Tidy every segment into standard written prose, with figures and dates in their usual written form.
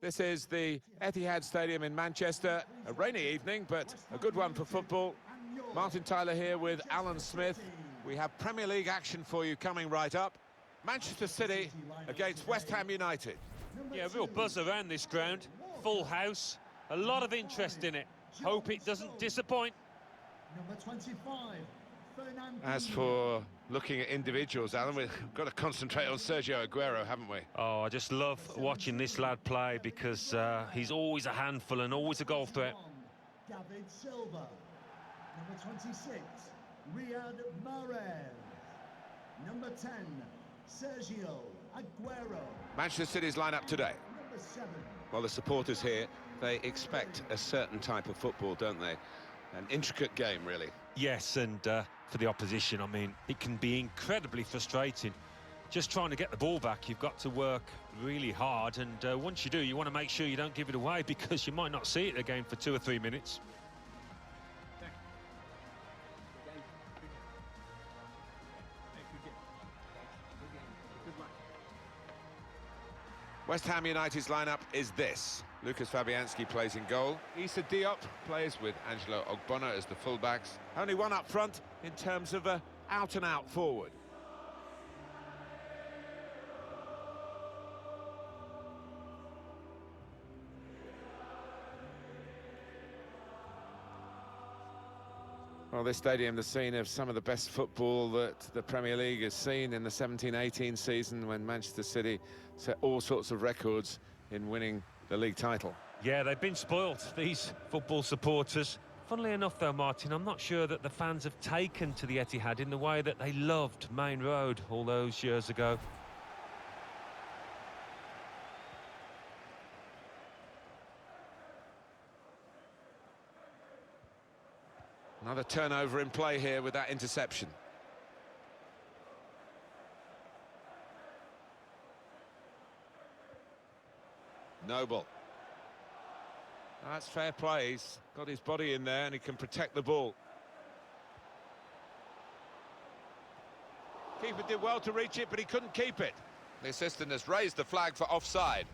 This is the Etihad Stadium in Manchester. A rainy evening, but a good one for football. Martin Tyler here with Alan Smith. We have Premier League action for you coming right up. Manchester City against West Ham United. Yeah, real buzz around this ground. Full house, a lot of interest in it. Hope it doesn't disappoint. Number 25. As for looking at individuals, Alan, we've got to concentrate on Sergio Aguero, haven't we? Oh, I just love watching this lad play because he's always a handful and always a goal threat. David Silva. Number 26, Riyad Mahrez. Number 10, Sergio Aguero. Manchester City's lineup today. Number 7. Well, the supporters here, they expect a certain type of football, don't they? An intricate game, really. Yes, and for the opposition, I mean, it can be incredibly frustrating. Just trying to get the ball back, you've got to work really hard, and once you do, you want to make sure you don't give it away because you might not see it again for 2 or 3 minutes. West Ham United's lineup is this. Lucas Fabianski plays in goal. Issa Diop plays with Angelo Ogbonna as the fullbacks. Only one up front in terms of a out-and-out forward. Well, this stadium, the scene of some of the best football that the Premier League has seen in the 17-18 season, when Manchester City set all sorts of records in winning the league title. Yeah, they've been spoilt, these football supporters. Funnily enough, though, Martin, I'm not sure that the fans have taken to the Etihad in the way that they loved Main Road all those years ago. Another turnover in play here with that interception. Noble. That's fair play. He's got his body in there and he can protect the ball. Keeper did well to reach it, but he couldn't keep it. The assistant has raised the flag for offside.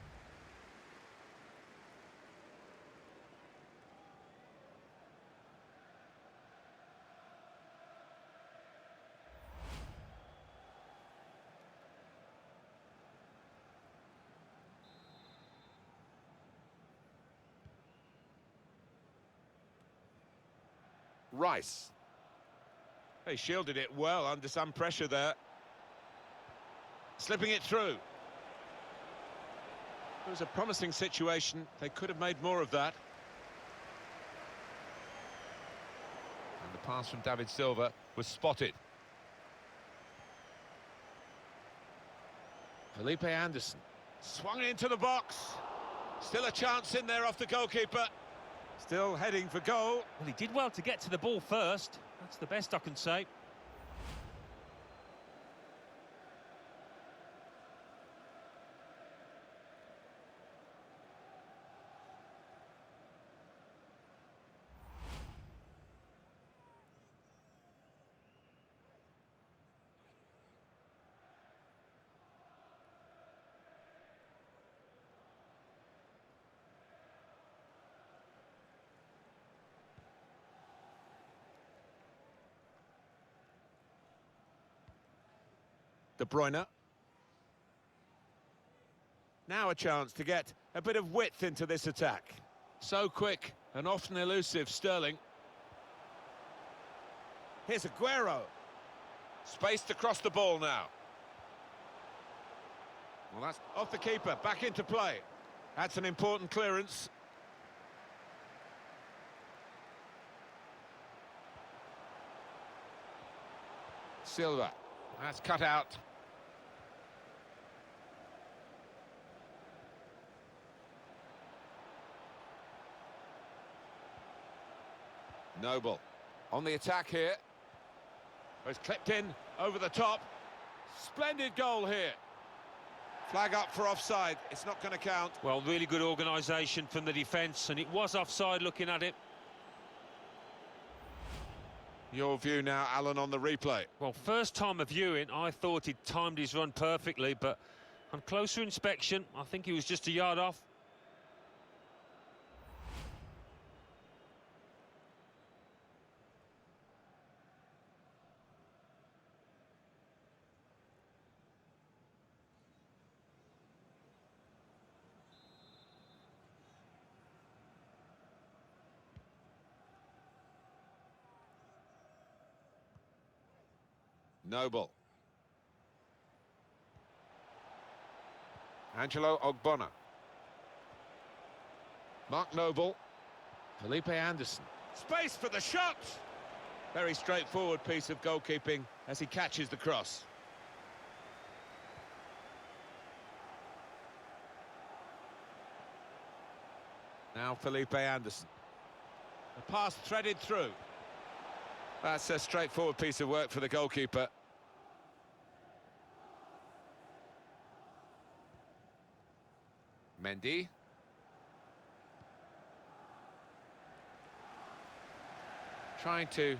Rice. They shielded it well under some pressure there. Slipping it through. It was a promising situation. They could have made more of that. And the pass from David Silva was spotted. Felipe Anderson swung into the box. Still a chance in there off the goalkeeper. Still heading for goal. Well, he did well to get to the ball first. That's the best I can say. De Bruyne. Now a chance to get a bit of width into this attack. So quick and often elusive, Sterling. Here's Aguero. Spaced across the ball now. Well, that's off the keeper, back into play. That's an important clearance. Silva. That's cut out. Noble on the attack here. It's clipped in over the top. Splendid goal here. Flag up for offside. It's not going to count. Well, really good organisation from the defence, and it was offside looking at it. Your view now, Alan, on the replay. Well, first time of viewing, I thought he'd timed his run perfectly, but on closer inspection, I think he was just a yard off. Noble. Angelo Ogbonna. Mark Noble. Felipe Anderson. Space for the shot! Very straightforward piece of goalkeeping as he catches the cross. Now Felipe Anderson. The pass threaded through. That's a straightforward piece of work for the goalkeeper. Mendy. Trying to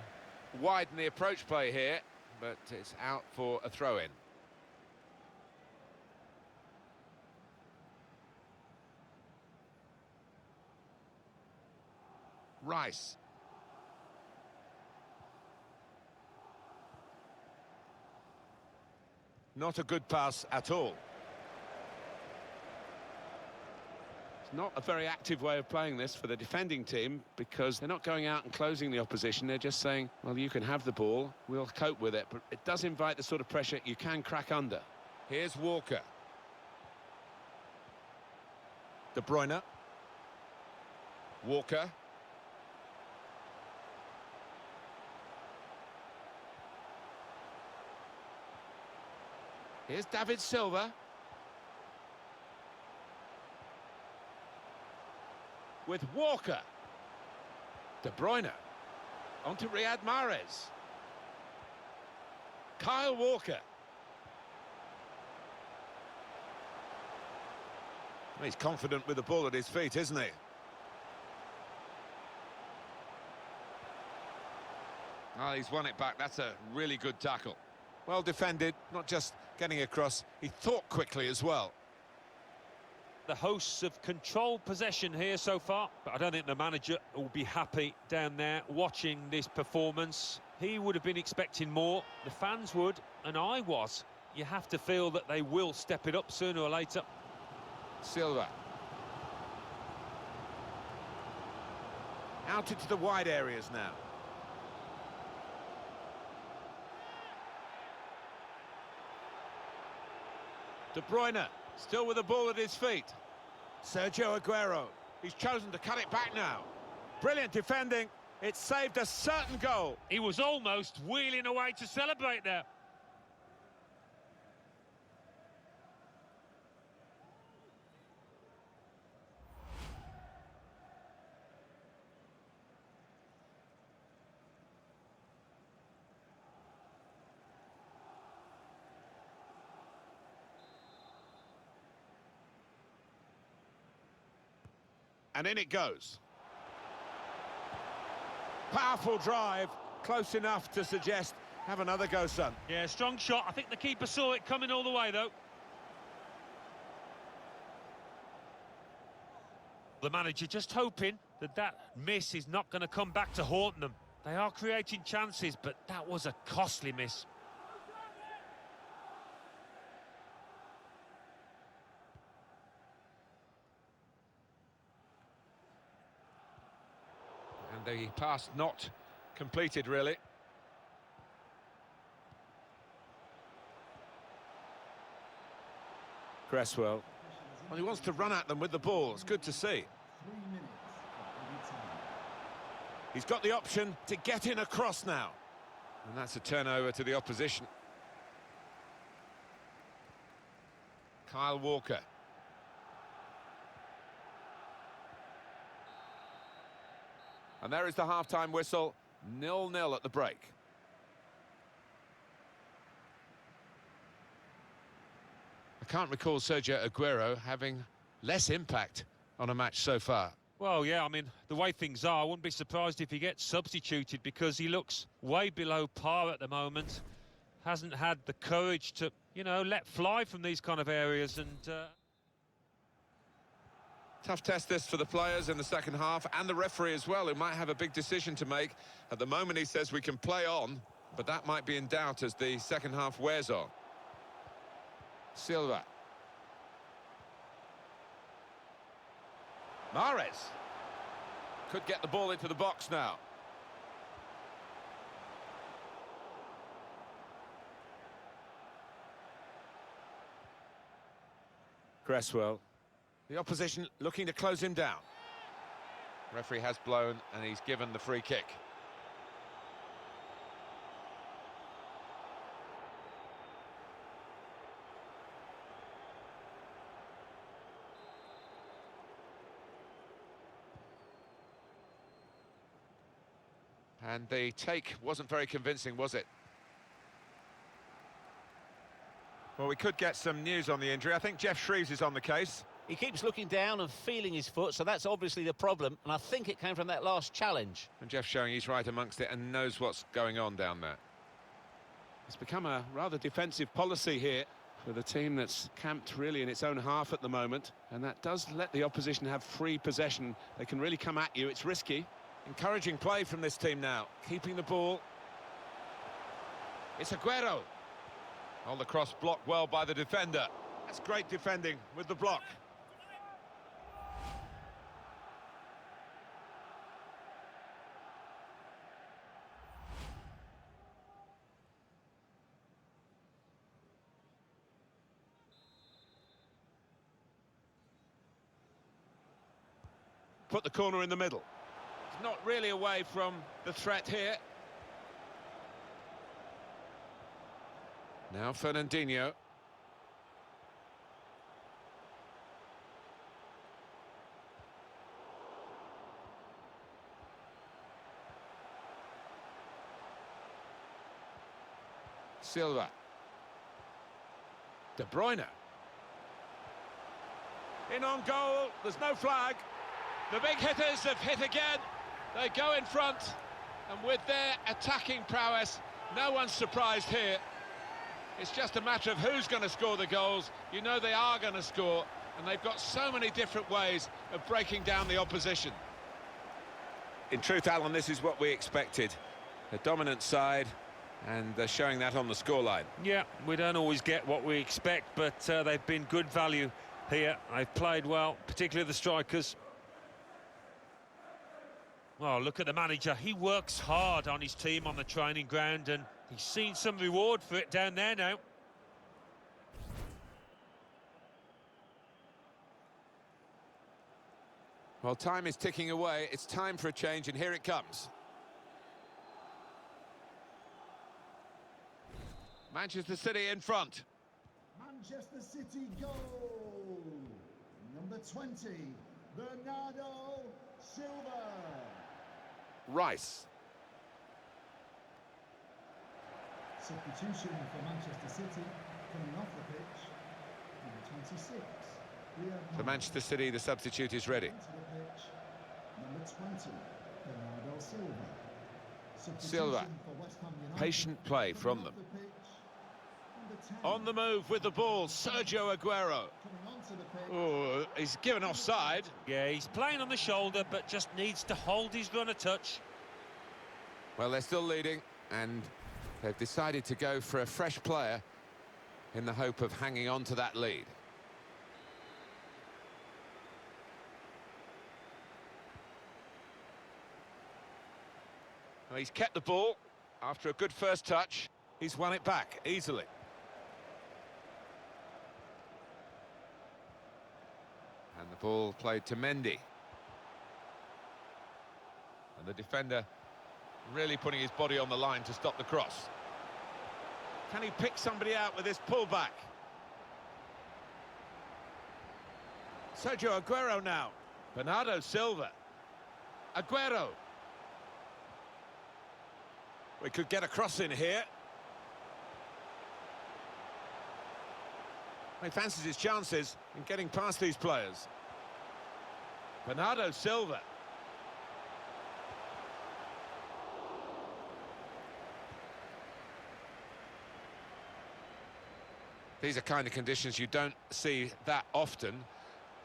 widen the approach play here, but it's out for a throw-in. Rice. Not a good pass at all. It's not a very active way of playing this for the defending team, because they're not going out and closing the opposition. They're just saying, well, you can have the ball, we'll cope with it. But it does invite the sort of pressure you can crack under. Here's Walker. De Bruyne. Walker. Here's David Silva. With Walker. De Bruyne. On to Riyad Mahrez. Kyle Walker. He's confident with the ball at his feet, isn't he? Oh, he's won it back. That's a really good tackle. Well defended, not just getting across, he thought quickly as well. The hosts have controlled possession here so far, but I don't think the manager will be happy down there watching this performance. He would have been expecting more, the fans would, and I was. You have to feel that they will step it up sooner or later. Silva. Out into the wide areas now. De Bruyne, still with the ball at his feet. Sergio Aguero, he's chosen to cut it back now. Brilliant defending, it saved a certain goal. He was almost wheeling away to celebrate there. And in it goes. Powerful drive, close enough to suggest, have another go, son. Yeah, strong shot. I think the keeper saw it coming all the way, though. The manager just hoping that that miss is not going to come back to haunt them. They are creating chances, but that was a costly miss. And the pass not completed, really. Cresswell. Well, he wants to run at them with the ball. It's good to see. 3 minutes of every time. He's got the option to get in across now. And that's a turnover to the opposition. Kyle Walker. And there is the half-time whistle, 0-0 at the break. I can't recall Sergio Aguero having less impact on a match so far. Well, yeah, I mean, the way things are, I wouldn't be surprised if he gets substituted, because he looks way below par at the moment. Hasn't had the courage to, you know, let fly from these kind of areas, and... Tough test this for the players in the second half, and the referee as well, who might have a big decision to make. At the moment he says we can play on, but that might be in doubt as the second half wears on. Silva. Mahrez. Could get the ball into the box now. Cresswell. The opposition looking to close him down. Referee has blown and he's given the free kick. And the take wasn't very convincing, was it? Well, we could get some news on the injury. I think Jeff Shreves is on the case. He keeps looking down and feeling his foot, so that's obviously the problem. And I think it came from that last challenge. And Jeff showing he's right amongst it and knows what's going on down there. It's become a rather defensive policy here for the team that's camped really in its own half at the moment. And that does let the opposition have free possession. They can really come at you. It's risky. Encouraging play from this team now. Keeping the ball. It's Aguero. On the cross, blocked well by the defender. That's great defending with the block. Put the corner in the middle. It's not really away from the threat here. Now Fernandinho. Silva. De Bruyne. In on goal, there's no flag. The big hitters have hit again. They go in front, and with their attacking prowess, no one's surprised here. It's just a matter of who's going to score the goals. You know they are going to score, and they've got so many different ways of breaking down the opposition. In truth, Alan, this is what we expected. A dominant side, and they're showing that on the scoreline. Yeah, we don't always get what we expect, but they've been good value here. They've played well, particularly the strikers. Oh, look at the manager. He works hard on his team on the training ground, and he's seen some reward for it down there now. Well, time is ticking away. It's time for a change, and here it comes. Manchester City in front. Manchester City goal. Number 20, Bernardo Silva. Rice. Substitution for Manchester City coming off the pitch. Number 26. For Manchester City, the substitute is ready. Into the pitch. Number 20, Bernardo Silva. Silva. Substitution for West Ham United. Patient play from Coming them. off the pitch. Number 10, On the move with the ball, Sergio Aguero. coming onto the pitch. Oh, he's given offside. Yeah, he's playing on the shoulder, but just needs to hold his run a touch. Well, they're still leading, and they've decided to go for a fresh player in the hope of hanging on to that lead. Well, he's kept the ball after a good first touch. He's won it back easily. And the ball played to Mendy. And the defender really putting his body on the line to stop the cross. Can he pick somebody out with this pullback? Sergio Aguero now. Bernardo Silva. Aguero. We could get a cross in here. He fancies his chances in getting past these players. Bernardo Silva. These are kind of conditions you don't see that often,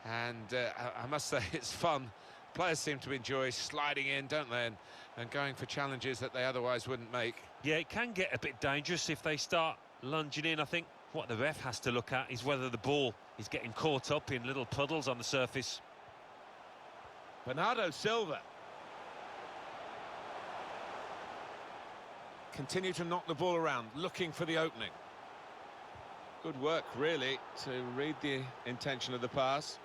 and I must say it's fun. Players seem to enjoy sliding in, don't they, and going for challenges that they otherwise wouldn't make. Yeah, it can get a bit dangerous if they start lunging in. I think what the ref has to look at is whether the ball is getting caught up in little puddles on the surface. Bernardo Silva. Continue to knock the ball around, looking for the opening. Good work, really, to read the intention of the pass.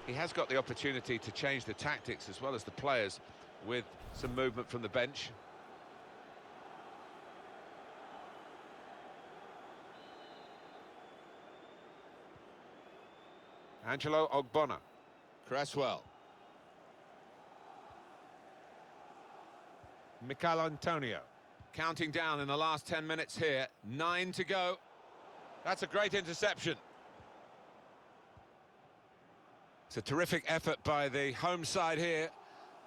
He has got the opportunity to change the tactics as well as the players with some movement from the bench. Angelo Ogbonna. Cresswell. Michail Antonio. Counting down in the last 10 minutes here. 9 to go. That's a great interception. It's a terrific effort by the home side here.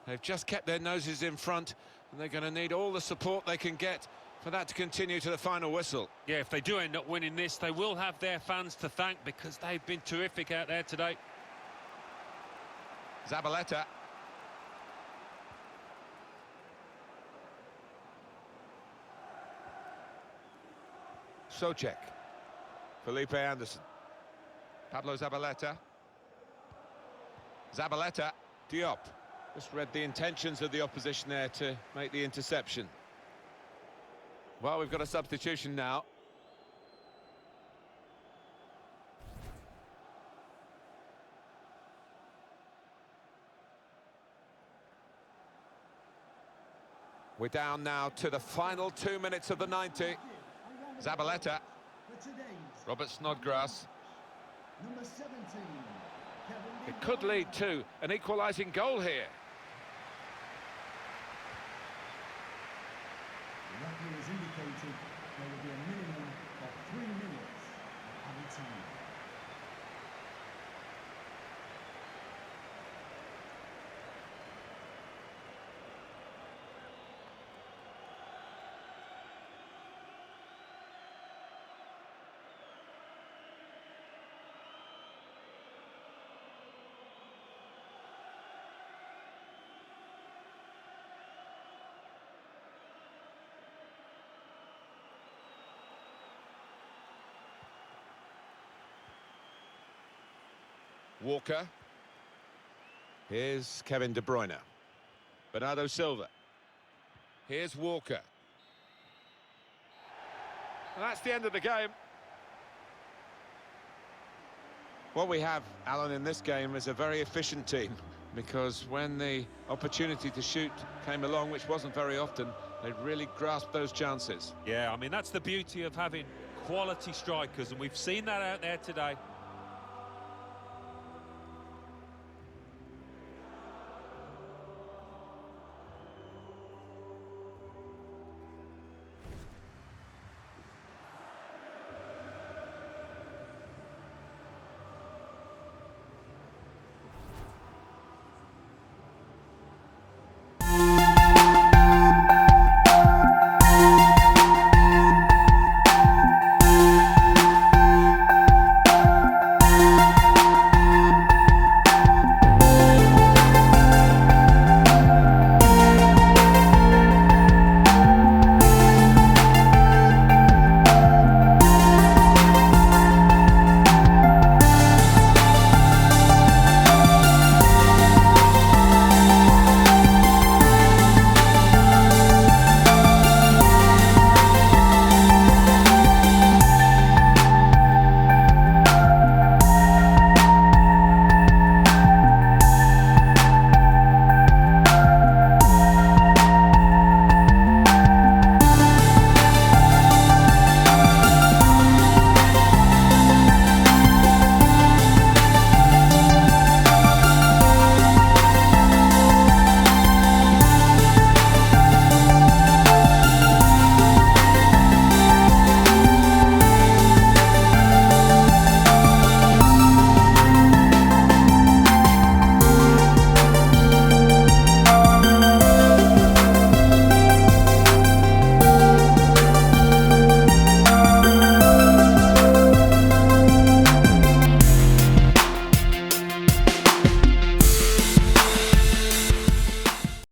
They've just kept their noses in front, and they're going to need all the support they can get for that to continue to the final whistle. Yeah, if they do end up winning this, they will have their fans to thank because they've been terrific out there today. Zabaleta. Socek. Felipe Anderson. Pablo Zabaleta. Zabaleta. Diop. Just read the intentions of the opposition there to make the interception. Well, we've got a substitution now. We're down now to the final 2 minutes of the 90. Zabaleta. Robert Snodgrass. Number 17. It could lead to an equalising goal here. The referee has indicated there will be a minimum of 3 minutes of added time. Walker. Here's Kevin De Bruyne. Bernardo Silva. Here's Walker. And that's the end of the game. What we have, Alan, in this game is a very efficient team, because when the opportunity to shoot came along, which wasn't very often, they really grasped those chances. Yeah, I mean, that's the beauty of having quality strikers, and we've seen that out there today.